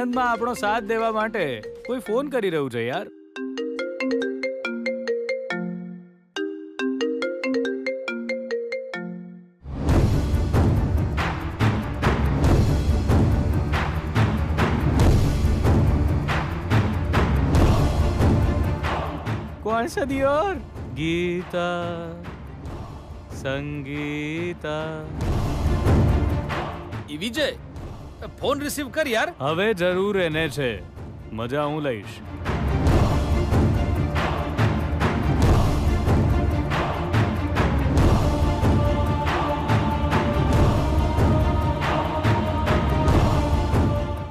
આનંદમાં આપણો સાથ દેવા માટે કોઈ ફોન કરી રહ્યું છે યાર. कौन सा दियोर? गीता संगीता. વિજય ફોન રિસીવ કર યાર. હવે જરૂર એને છે, મજા હું લઈશ.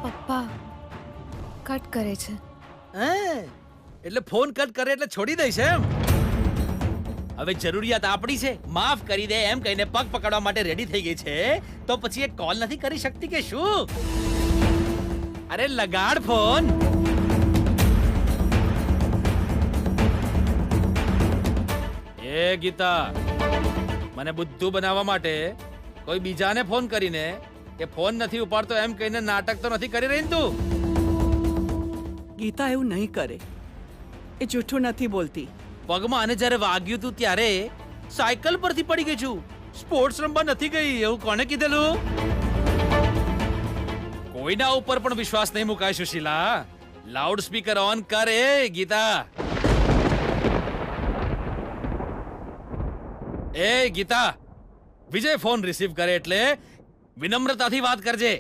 પપ્પા કટ કરે છે. એટલે ફોન કટ કરે એટલે છોડી દઈશ એમ? હવે જરૂરિયાત આપણી છે, માફ કરી દે એમ કહીને પગ પકડવા માટે રેડી થઈ ગઈ છે, તો પછી એ કોલ નથી કરી શકતી કે શું? અરે લગાડ ફોન. એ ગીતા, મને બુદ્ધુ બનાવવા માટે કોઈ બીજાને ફોન કરીને કે ફોન નથી ઉપાડતો એમ કહીને નાટક તો નથી કરી રહી ને તું? ગીતા એવું નહીં કરે, એ જૂઠું નથી બોલતી. પગમાં અને જ્યારે વાગ્યું તું ત્યારે સાયકલ પરથી પડી ગઈ છું, સ્પોર્ટ્સ રમવા નથી ગઈ એવું કોને કીધેલું? કોઈના ઉપર પણ વિશ્વાસ નહીં મુકાય સુશીલા. લાઉડ સ્પીકર ઓન કર. એ ગીતા, એ ગીતા, વિજય ફોન રિસીવ કરે એટલે વિનમ્રતાથી વાત કરજે.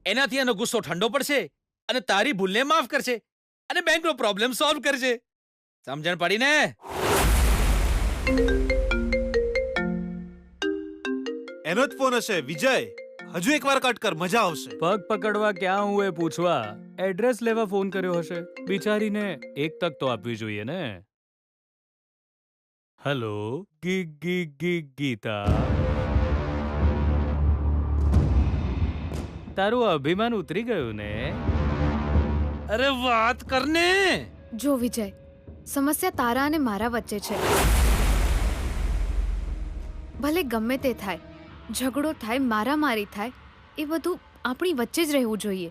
એનાથી એનો ગુસ્સો ઠંડો પડશે અને તારી ભૂલને માફ કરશે અને બેંકનો પ્રોબ્લેમ સોલ્વ કરશે. સમજણ પડી ને? એનો જ ફોન હશે. વિજય હજુ એકવાર કટ કર, મજા આવશે. પગ પકડવા ક્યાં હું એ પૂછવા એડ્રેસ લેવા ફોન કર્યો હશે. બિચારીને એક તક તો આપવી જોઈએ ને. હેલો ગીતા, તારું અભિમાન ઉતરી ગયું ને? અરે વાત કરને. જો વિજય, સમસ્યા તારા અને મારા વચ્ચે છે. ભલે ગમે તે થાય, ઝઘડો થાય, મારામારી થાય, એ બધું આપણી વચ્ચે જ રહેવું જોઈએ.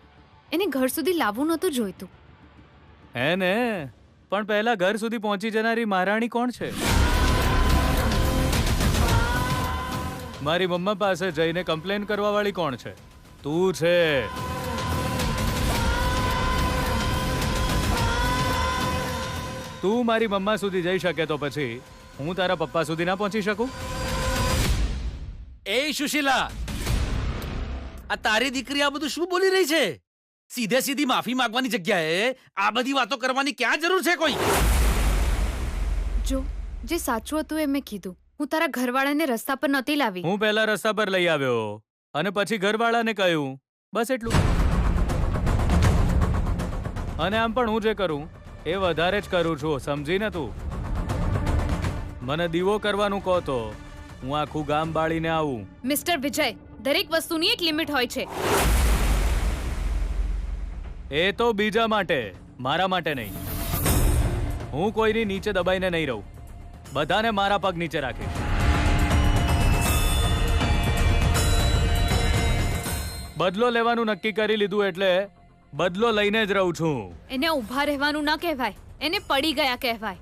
એને ઘર સુધી લાવવું નહોતું જોઈતું. હે ને? પણ પહેલા ઘર સુધી પહોંચી જનારી મહારાણી કોણ છે? મારી મમ્મા પાસે જઈને કમ્પ્લેન કરવા વાળી કોણ છે? તું છે. તું મારી મમ્મા સુધી જઈ શકે તો પછી હું તારા પપ્પા સુધી ના પહોંચી શકું? એ સુશીલા, આ તારી દીકરી આ બધું શું બોલી રહી છે? સીધે સીધી માફી માંગવાની જગ્યાએ આ બધી વાતો કરવાની ક્યાં જરૂર છે કોઈ? જો જે સાચું હતું એ મેં કીધું. હું તારા ઘરવાળાને રસ્તા પર નહોતી લાવી. હું પહેલા રસ્તા પર લઈ આવ્યો અને પછી ઘરવાળાને કહ્યું, બસ એટલું. અને આમ પણ હું જે કરું એ વધારે જ કરું છું, સમજીને તું? મને દીવો કરવાનું કહો તો હું આખું ગામ બાળીને આવું. મિસ્ટર વિજય, દરેક વસ્તુની એક લિમિટ હોય છે. એ તો બીજા માટે, મારા માટે નહીં. હું કોઈની નીચે દબાઈને નહીં રહું. બધાને મારા પગ નીચે રાખીશ. બદલો લેવાનું નક્કી કરી લીધું એટલે બદલો લઈને જ રહું છું. એને ઊભા રહેવાનું ના કહેવાય, એને પડી ગયા કહેવાય.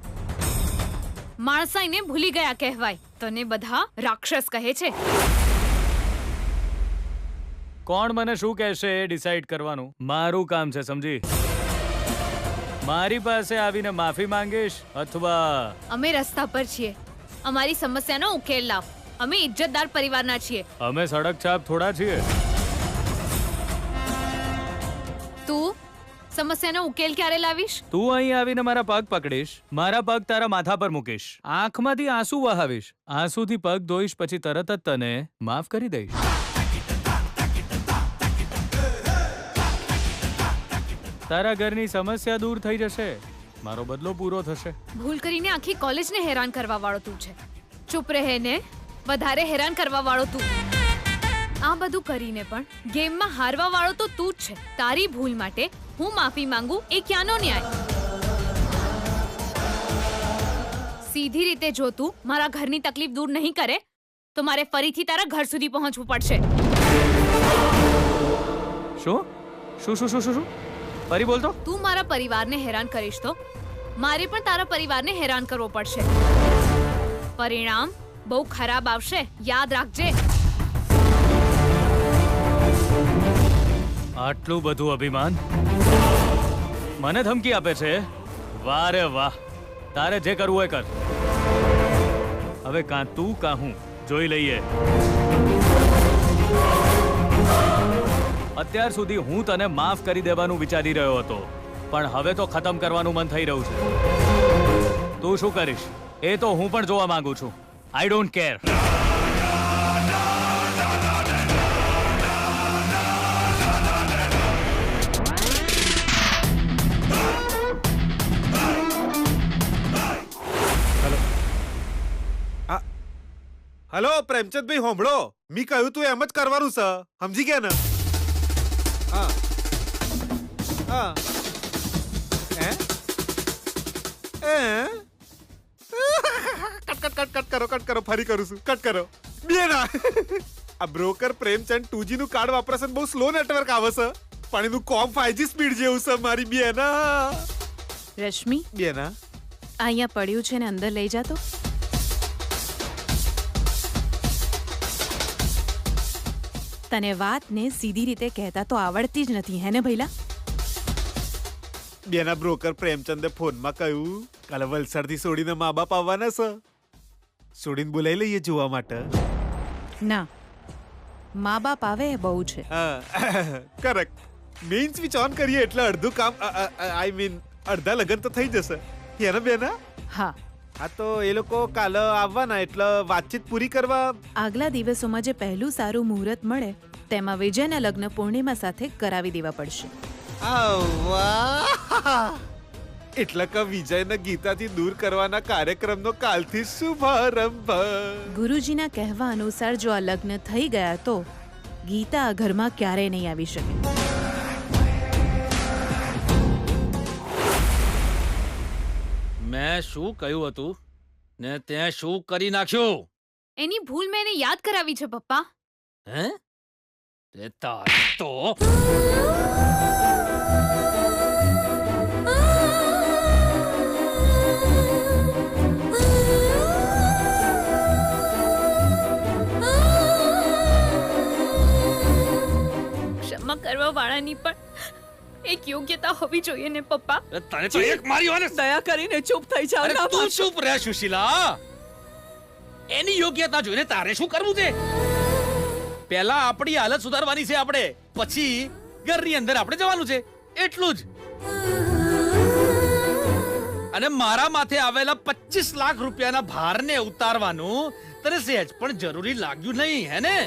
માણસાઈને ભૂલી ગયા કહેવાય. તને બધા રાક્ષસ કહે છે. કોણ મને શું કહેશે એ ડિસાઈડ કરવાનું મારું કામ છે, સમજી? મારી પાસે આવીને માફી માંગીશ અથવા અમે રસ્તા પર છીએ. અમારી સમસ્યાનો ઉકેલ લાવ. અમે ઇજ્જતદાર પરિવારના છીએ. અમે સડક છાપ થોડા છીએ. તું સમસ્યાનો ઉકેલ ક્યારે લાવીશ? તું અહીં આવીને મારા પગ પકડીશ, મારા પગ તારા માથા પર મૂકીશ, આંખમાંથી આંસુ વહાવીશ, આંસુથી પગ ધોઈશ, પછી તરત જ તને માફ કરી દઈશ. તારા ઘરની સમસ્યા દૂર થઈ જશે, મારો બદલો પૂરો થશે. ભૂલ કરીને આખી કોલેજને હેરાન કરવા વાળો તું છે. ચૂપ રહે ને, વધારે હેરાન કરવા વાળો તું. આ બધું કરીને પણ ગેમમાં હારવા વાળો તો તું જ છે. તારી ભૂલ માટે હું માફી માંગુ એ ક્યાંનો ન્યાય? સીધી રીતે જો તું મારા ઘરની તકલીફ દૂર નહીં કરે તો મારે ફરીથી તારા ઘર સુધી પહોંચવું પડશે. શું? શું ફરી બોલતો. તું મારા પરિવારને હેરાન કરીશ તો મારે પણ તારા પરિવારને હેરાન કરવો પડશે. પરિણામ બહુ ખરાબ આવશે, યાદ રાખજે. આટલું બધું અભિમાન મને ધમકી આપે છે. વાહ રે વાહ, તારે જે કરવું હોય કર. હવે કાં તું કાં હું જોઈ લઈએ. અત્યાર સુધી હું તને માફ કરી દેવાનું વિચારી રહ્યો હતો, પણ હવે તો ખતમ કરવાનું મન થઈ રહ્યું છે. તું શું કરીશ એ તો હું પણ જોવા માંગુ છું. I don't care. હલો પ્રેમચંદભાઈ, હોંભળો. મી કહ્યું તું એમ જ કરવાનું છે, સમજી ગયા ને? હા હા. હે કટ કરો ફરી કરું છું. કટ કરો બે ના. આ બ્રોકર પ્રેમચંદ 2G નું કાર્ડ વાપરશે ને બહુ સ્લો નેટવર્ક આવે છે, પણ એનું કોમ 5G સ્પીડ જેવું છે મારી બેના. રશ્મિ, બેના અહીંયા પડ્યું છે ને અંદર લઈ જા તો. તને વાતને સીધી રીતે કહેતા તો આવડતી જ નથી હે ને ભઈલા? બેના બ્રોકર પ્રેમચંદે ફોનમાં કહ્યું કાલે વલસાડથી છોડીને મા બાપ આવવાના છે, છોડીને બોલાવી લઈએ જોવા માટે. ના, મા બાપ આવે એ બહુ છે. કરેક્ટ. મેઇન સ્વિચ ઓન કરીએ એટલે અડધું કામ, આઈ મીન અડધા લગન તો થઈ જશે. એના બેના? હા, હા તો એ લોકો કાલે આવવાના એટલે વાતચીત પૂરી કરવા. આગલા દિવસોમાં જે પહેલું સારું મુહૂર્ત મળે તેમાં વિજયના લગ્ન પૂર્ણિમા સાથે કરાવી દેવા પડશે. એટલે કે વિજયને ગીતાથી દૂર કરવાના કાર્યક્રમનો કાલથી શુભારંભ. ગુરુજીના કહેવા અનુસાર જો આ લગ્ન થઈ ગયા તો ગીતા આ ઘરમાં ક્યારેય નહીં આવી શકે. મેં શું કહ્યું હતું ને તે શું કરી નાખ્યું? એની ભૂલ મેં એને યાદ કરાવી છે પપ્પા. હે? તે તારી તો ક્ષમા કરવા વાળાની પણ એક યોગ્યતા હોવી જોઈએ ને પપ્પા. તને તો એક મારી હોય ને. દયા કરીને ચૂપ થઈ જાવ. અરે ના તું મારશો. ચૂપ રહે સુશીલા. એની યોગ્યતા જોઈને તારે શું કરવું છે? પહેલા આપણી હાલત સુધારવાની છે આપણે, પછી ઘરની અંદર આપણે જવાનું છે, એટલું જ. અને મારા માથે આવેલા 25 લાખ રૂપિયાના ભારને ઉતારવાનું તને સહેજ પણ જરૂરી લાગ્યું નહીં હે ને?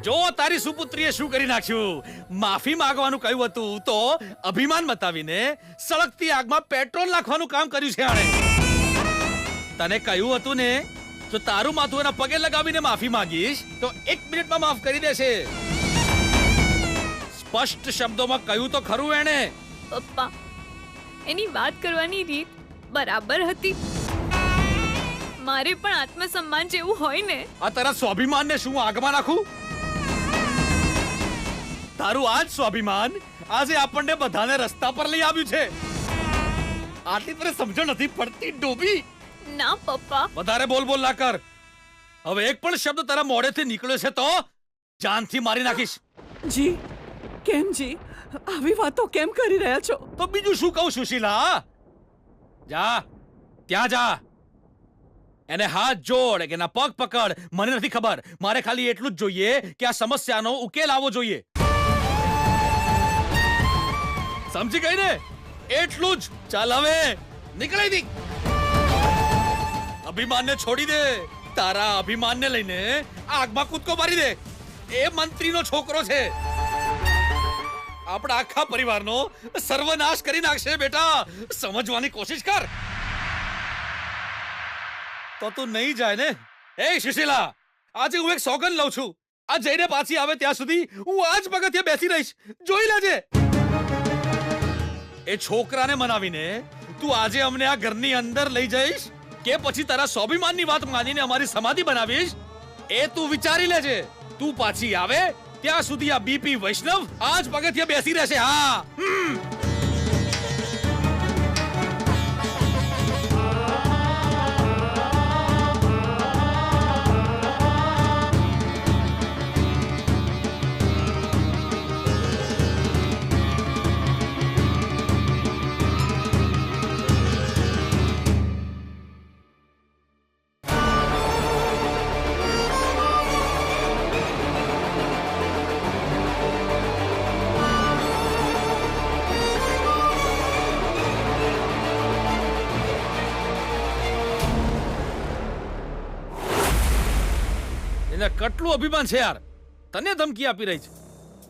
જો તારી સુપુત્રીએ શું કરી નાખ્યું, માફી માંગવાનું કહ્યું હતું તો અભિમાન બતાવીને સળગતી આગમાં પેટ્રોલ નાખવાનું કામ કર્યું છે આણે. તને કહ્યું હતું ને જો તારું માથું એના પગે લગાવીને માફી માંગીશ તો 1 મિનિટમાં માફ કરી દેશે. સ્પષ્ટ શબ્દોમાં કહ્યું તો ખરું એણે. પપ્પા, એની વાત કરવાની રીત બરાબર હતી. મારે પણ આત્મસન્માન જેવું હોય ને. આ તારા સ્વાભિમાનને શું આગમાં નાખું? તારું આ જ સ્વાભિમાન આજે આપણને બધાને રસ્તા પર લઈ આવ્યું છે. આટલી તને સમજણ નથી પડતી ડોબી? ના પપ્પા. વધારે બોલ બોલ ના કર. હવે એક પણ શબ્દ તારા મોઢેથી નીકળ્યો છે તો જાનથી મારી નાખીશ. જી, કેમ જી આવી વાતો કેમ કરી રહ્યા છો? તો બીજું શું કહું સુશીલા? જા ત્યાં જા, એને હાથ જોડ કે એના પગ પકડ, મને નથી ખબર. મારે ખાલી એટલું જ જોઈએ કે આ સમસ્યાનો ઉકેલ આવવો જોઈએ. સમજી ગઈ ને? એટલું જ. ચાલ હવે નીકળી દી. અભિમાનને છોડી દે. તારા અભિમાનને લઈને આગમાં કૂદકો મારી દે. એ મંત્રીનો છોકરો છે, આપણા આખા પરિવારનો સર્વનાશ કરી નાખશે. બેટા સમજવાની કોશિશ કર. તો તું નહીં જાય ને? એ સુશીલા, આજે હું એક સોગંદ લઉં છું, આ જઈને પાછી આવે ત્યાં સુધી હું આ જ પગથિયે બેસી રહીશ. જોઈ લેજે. એ છોકરાને મનાવીને તું આજે અમને આ ઘરની અંદર લઈ જઈશ કે પછી તારા સ્વાભિમાનની વાત માનીને અમારી સમાધિ બનાવીશ, એ તું વિચારી લેજે. તું પાછી આવે ત્યાં સુધી આ બીપી વૈષ્ણવ આજ પગથિયે બેસી રહેશે. હા. એને કેટલું અભિમાન છે યાર, તને ધમકી આપી રહી છે.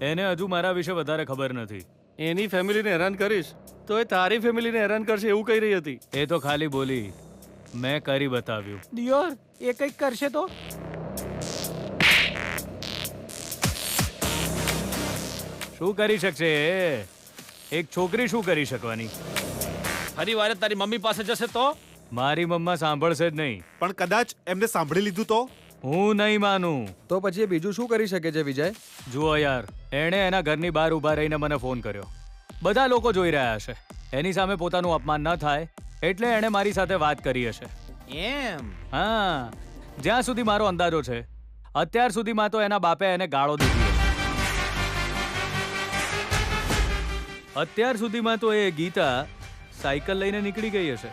એને હજુ મારા વિશે વધારે ખબર નથી. એની ફેમિલીને હેરાન કરીશ તો એ તારી ફેમિલીને હેરાન કરશે એવું કહી રહી હતી. એ તો ખાલી બોલી, મેં કરી બતાવ્યું. દિયોર એ કંઈક કરશે તો શું કરી શકશે એ? એક છોકરી શું કરી શકવાની? ફરી વાર તારી મમ્મી પાસે જશે તો? મારી મમ્મા સાંભળશે જ નહીં. પણ કદાચ એમને સાંભળી લીધું તો? હું નહીં માનું. તો પછી એ બીજું શું કરી શકે છે વિજય? જુઓ યાર, એણે એના ઘરની બહાર ઊભા રહીને મને ફોન કર્યો. બધા લોકો જોઈ રહ્યા હશે. એની સામે પોતાનું અપમાન ન થાય એટલે એણે મારી સાથે વાત કરી હશે. એમ? હા, જ્યાં સુધી મારો અંદાજો છે, અત્યાર સુધીમાં તો એના બાપે એને ગાળો દીધી હશે. અત્યાર સુધીમાં તો એ ગીતા સાયકલ લઈને નીકળી ગઈ હશે.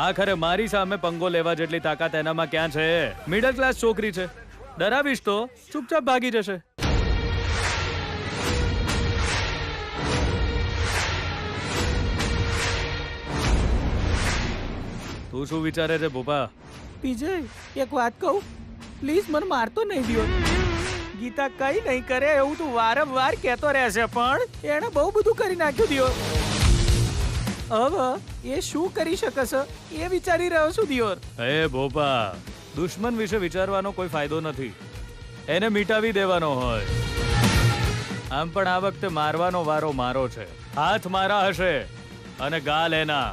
આખરે મારી સામે પંગો લેવા જેટલી તાકાત એનામાં ક્યાં છે? મિડલ ક્લાસ છોકરી છે, ડરાવીશ તો ચૂપચાપ ભાગી જશે. તું શું વિચારે છે ભોપા? વિજય એક વાત કહું, પ્લીઝ મને મારતો નહીં દિયો. ગીતા કઈ નહીં કરે એવું તું વારંવાર કહેતો રહેશે, પણ એણે બહુ બધું કરી નાખ્યું દિયો. હવે એ શું કરી શકે છે એ વિચારી રહ્યો છું દિયોર. હે ભોપા, દુશ્મન વિશે વિચારવાનો કોઈ ફાયદો નથી. એને મિટાવી દેવાનો હોય. આમ પણ આ વખતે મારવાનો વારો મારો છે. હાથ મારા હશે અને ગાલ એના.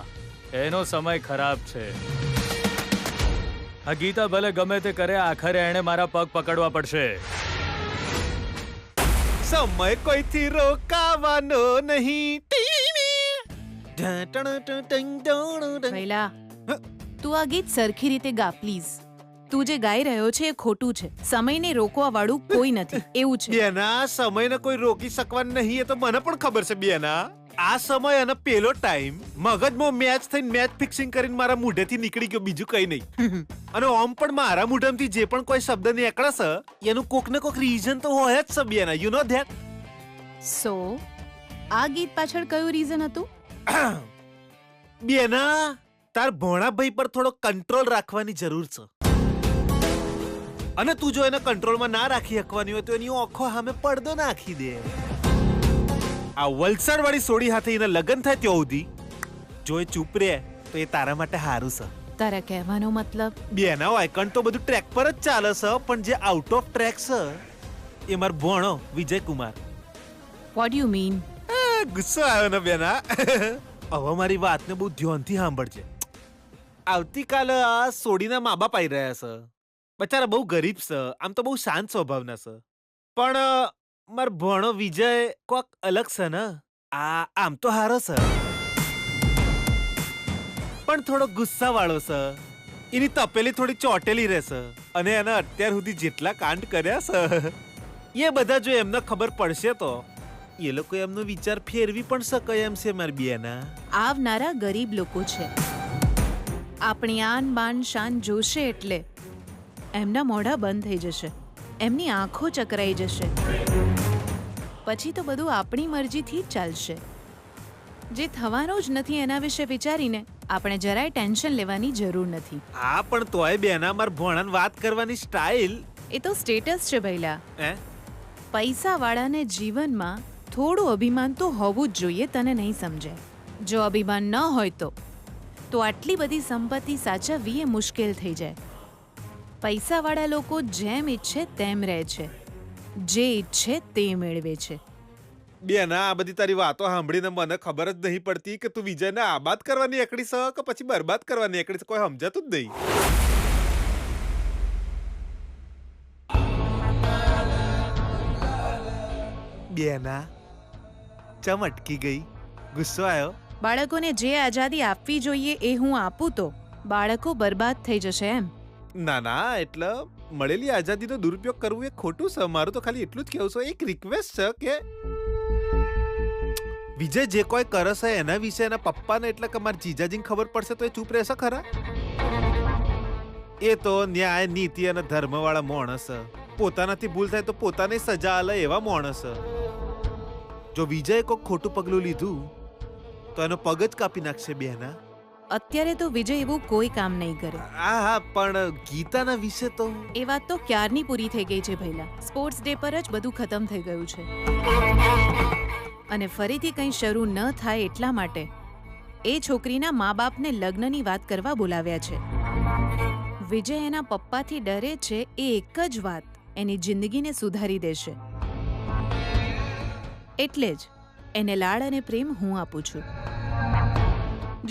એનો સમય ખરાબ છે. આ ગીતા ભલે ગમે તે કરે, આખરે એણે મારા પગ પકડવા પડશે. સમય કોઈથી રોકાવાનો નહીં. પહેલા તું આ ગીત સરખી રીતે ગા પ્લીઝ. તું જે ગાઈ રહ્યો છે એ ખોટું છે. સમયને રોકવા વાળું કોઈ નથી એવું છે. બેના, સમયને કોઈ રોકી શકવાનું નહીં એ તો મને પણ ખબર છે બેના. આ સમય અને પેલો ટાઈમ મગજમાં મેચ થઈને મેચ ફિક્સિંગ કરીને મારા મોઢેથી નીકળી ગયો, બીજું કઈ નહીં. અને ઓમ પણ મારા મોઢામાંથી જે પણ કોઈ શબ્દ નીકળે છે એનું કોક ને કોક રીઝન તો હોય જ છે બેના. You know that. સો આ ગીત પાછળ કયું રીઝન હતું? બેના, તાર ભોણાભાઈ પર થોડો કંટ્રોલ રાખવાની જરૂર છે. અને તું જો એને કંટ્રોલમાં ના રાખી શકવાની હોય તો એની આંખો સામે પડદો નાખી દે. આ વલસાડ વાળી સોડી હાથે એના લગ્ન થાય ત્યાં સુધી જો એ ચૂપ રહે તો એ તારા માટે સારું છે. તારા કહેવાનો મતલબ? બેના, વાયકણ તો બધું ટ્રેક પર જ ચાલે છે, પણ જે આઉટ ઓફ ટ્રેક છે એ મારો ભોણો Vijay Kumar. What you mean? ગુસ્સો આવ્યો ને બેના? હવે મારી વાતને બહુ ધ્યાનથી સાંભળજે. આવતીકાલે આ સોડીના મા બાપ આવી રહ્યા છે. બચારા બહુ ગરીબ છે, આમ તો બહુ શાંત સ્વભાવના છે, પણ માર ભણો વિજય કોક અલગ છે ને. આમ તો હારો છે પણ થોડો ગુસ્સા વાળો છે. એની તપેલી થોડી ચોટેલી રહેશે. અને એને અત્યાર સુધી જેટલા કાંડ કર્યા છે એ બધા જો એમને ખબર પડશે તો એ લોકો એમનો વિચાર ફેરવી પણ શકે એમ છે મારી બેના. આવનારા ગરીબ લોકો છે. આપણી આન બાન શાન જોશે એટલે એમના મોઢા બંધ થઈ જશે, એમની આંખો ચકરાઈ જશે. પછી તો બધું આપણી મરજીથી જ ચાલશે. જે થવાનું જ નથી એના વિશે વિચારીને આપણે જરાય ટેન્શન લેવાની જરૂર નથી. હા, પણ તોય બેના માર ભણાને વાત કરવાની સ્ટાઇલ એ તો સ્ટેટસ છે ભઈલા. હે, પૈસાવાળાને જીવનમાં થોડું અભિમાન તો હોવું જ જોઈએ. તને નહીં સમજાય. જો અભિમાન ન હોય તો આટલી બધી સંપત્તિ સાચવવી એ મુશ્કેલ થઈ જાય. પૈસાવાળા લોકો જેમ ઈચ્છે તેમ રહે છે, જે ઈચ્છે તે મેળવે છે. બેના, આ બધી તારી વાતો સાંભળીને મને ખબર જ નહીં પડતી કે તું વિજયને આબાદ કરવાની એકડી છે કે પછી બરબાદ કરવાની એકડી છે. કોઈ સમજાતું જ નહીં. બેના ચમ અટકી ગઈ? ગુસ્સો આવ્યો? બાળકોને જે આઝાદી આપવી જોઈએ એ હું આપું તો બાળકો બરબાદ થઈ જશે એમ. ના ના, એટલે મળેલી આઝાદીનો દુરુપયોગ કરવું એ ખોટું છે. મારું તો ખાલી એટલું જ કહેવું છે. એક રિક્વેસ્ટ છે કે વિજય જે કોઈ કરે છે એના વિશે એના પપ્પાને એટલે કે મારા જીજાજીને ખબર પડશે તો એ ચૂપ રહેશે ખરા? એ તો ન્યાય, નીતિ અને ધર્મવાળા માણસ છે. પોતાનાથી ભૂલ થાય તો પોતાને સજા આલે એવા માણસ છે. જો વિજયે કોઈ ખોટું પગલું લીધું તો એનો પગ જ કાપી નાખશે બેના. અત્યારે તો વિજય એવું કોઈ કામ નહીં કરે. હા, પણ ગીતાના વિશે તો એ વાત તો ક્યારની પૂરી થઈ ગઈ છે ભઈલા. સ્પોર્ટ્સ ડે પર જ બધું ખતમ થઈ ગયું છે અને ફરીથી કંઈ શરૂ ન થાય એટલા માટે એ છોકરીના મા બાપને લગ્નની વાત કરવા બોલાવ્યા છે. વિજય એના પપ્પાથી ડરે છે એ એક જ વાત એની જિંદગીને સુધારી દેશે. એટલે જ એને લાડ અને પ્રેમ હું આપું છું.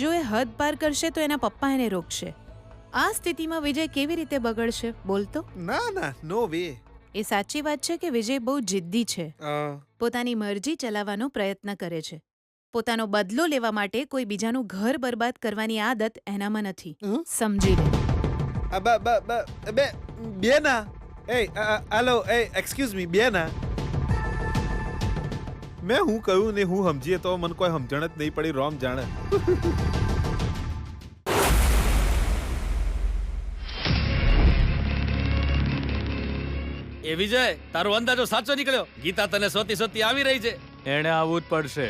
જો એ હદ પાર કરશે તો એના પપ્પા એને રોકશે. આ સ્થિતિમાં વિજય કેવી રીતે બગડશે બોલતો? ના ના, નો વે. એ સાચી વાત છે કે વિજય બહુ જિદ્દી છે. પોતાની મરજી ચલાવવાનો પ્રયત્ન કરે છે. પોતાનો બદલો લેવા માટે કોઈ બીજાનું ઘર બરબાદ કરવાની આદત એનામાં નથી. સમજી લે. બેના, હેલો, એક્સક્યુઝ મી બેના. મેં હું કહ્યું ને હું સમજીએ તો મને કોઈ સમજણ જ નહીં પડી. રોમ જાણે. એ વિજય, તારો અંદાજો સાચો નીકળ્યો. ગીતા તને સોતી સોતી આવી રહી છે. એને આવવું જ પડશે.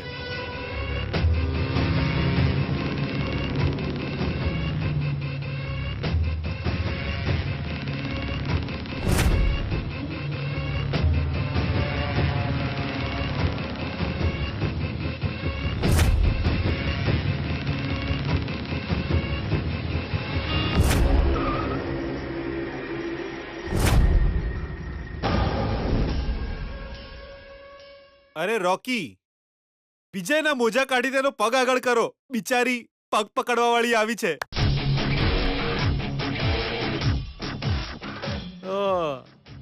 અરે રોકી, વિજયના મોજા કાઢી તેનો પગ આગળ કરો. બિચારી પગ પકડવા વાળી આવી છે.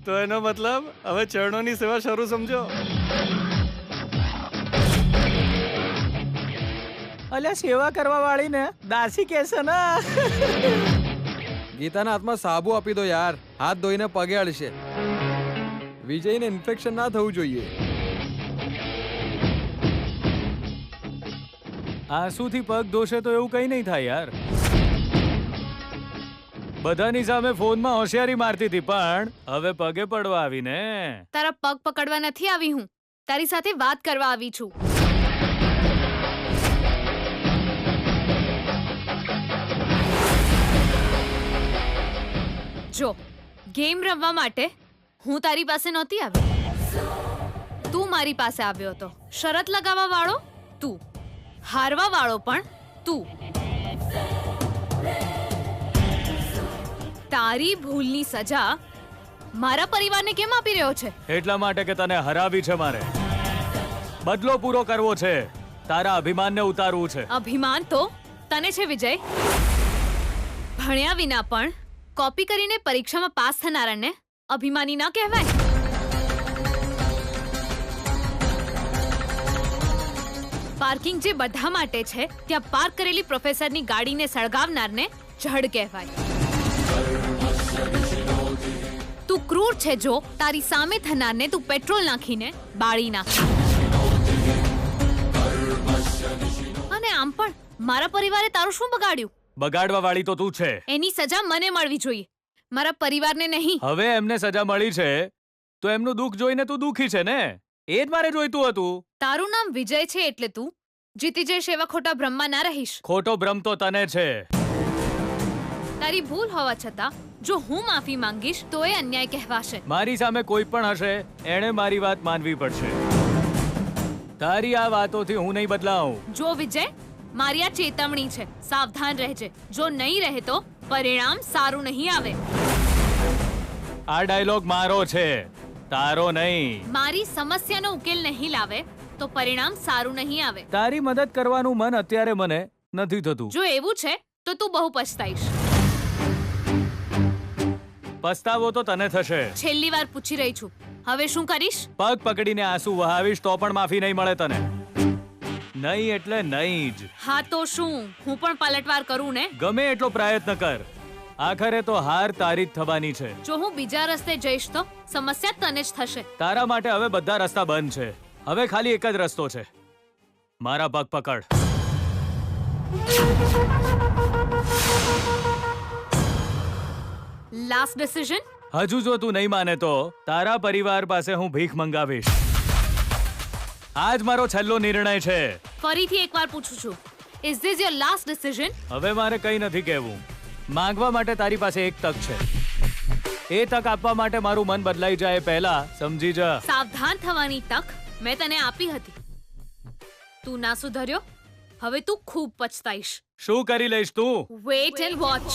તો એનો મતલબ હવે ચરણોની સેવા શરૂ સમજો. અલ્યા સેવા કરવા વાળીને દાસી કહેશે ને. ગીતાના હાથમાં સાબુ આપી દો યાર. હાથ ધોઈને પગે અડશે. વિજયને ઇન્ફેક્શન ના થવું જોઈએ. આંસુથી પગ ધોશે તો એવું કઈ નહીં થાય યાર. બધાની સામે ફોનમાં હોશિયારી મારતી હતી પણ હવે પગે પડવા આવીને. તારા પગ પકડવા નથી આવી હું, તારી સાથે વાત કરવા આવી છું. જો ગેમ રમવા માટે હું તારી પાસે નહોતી આવી. તું મારી પાસે આવ્યો હતો. શરત લગાવવા વાળો તું, હારવા વાળો પણ તું. તારી ભૂલની સજા મારા પરિવારને કેમ આપી રહ્યો છે? એટલા માટે કે તને હરાવી છે મારે. બદલો પૂરો કરવો છે. તારા અભિમાનને ઉતારવું છે. અભિમાન તો તને છે વિજય. ભણ્યા વિના પણ કોપી કરીને પરીક્ષામાં પાસ થનારાને અભિમાની ના કહેવાય. પાર્કિંગ જે બધા માટે છે ત્યાં પાર્ક કરેલી પ્રોફેસરની ગાડીને સળગાવનારને જડ કહેવાય. તું ક્રૂર છે જો તારી સામે થનારને તું પેટ્રોલ નાખીને બાળી નાખ. અને આમ પણ મારા પરિવારે તારું શું બગાડ્યું? બગાડવા વાળી તો તું છે. એની સજા મને મળવી જોઈએ, મારા પરિવારને નહીં. હવે એમને સજા મળી છે તો એમનું દુઃખ જોઈને તું દુઃખી છે ને? એ જ મારે જોઈતું હતું. તારું નામ વિજય છે એટલે તું જીતી જઈશ એવા ખોટા ભ્રમમાં ના રહીશ. ખોટો ભ્રમ તો તને છે. તારી ભૂલ હોવા છતાં જો હું માફી માંગીશ તો એ અન્યાય કહેવાશે. મારી સામે કોઈ પણ હશે એણે મારી વાત માનવી પડશે. તારી આ વાતોથી હું નહીં બદલાઉં. જો વિજય, મારી આ ચેતવણી છે, સાવધાન રહેજે. જો નહીં રહે તો પરિણામ સારું નહીં આવે. આ ડાયલોગ મારો છે, તારો નહીં. મારી સમસ્યાનો ઉકેલ નહીં લાવે તો પરિણામ સારું નહીં આવે. તારી મદદ કરવાનું મન અત્યારે મને નથી થતું. જો એવું છે તો તું બહુ પછતાઈશ. પસ્તાવો તો તને થશે. છેલ્લી વાર પૂછી રહી છું, હવે શું કરીશ? પગ પકડીને આંસુ વહાવીશ તો પણ માફી નહીં મળે તને. નહીં એટલે નહીં જ. હા તો શું હું પણ પલટવાર કરું ને? ગમે એટલો પ્રયત્ન કર, આખરે તો હાર તારી જ થવાની છે. જો હું બીજા રસ્તે જઈશ તો સમસ્યા તને જ થશે. તારા માટે હવે બધા રસ્તા બંધ છે. હવે ખાલી એક જ રસ્તો છે, મારા પગ પકડ. Last decision. હજુ જો તું નહીં માને તો તારા પરિવાર પાસે હું ભીખ મંગાવીશ. આજ મારો છેલ્લો નિર્ણય છે. ફરીથી એકવાર પૂછું છું, is this your last decision? હવે મારે કંઈ નથી કહેવું. માંગવા માટે તારી પાસે એક તક છે. એ તક આપવા માટે મારું મન બદલાઈ જાય પહેલા સમજી જા. સાવધાન થવાની તક મેં તને આપી હતી. તું ના સુધર્યો, હવે તું ખૂબ પછતાઈશ. શું કરી લઈશ તું? Wait and watch.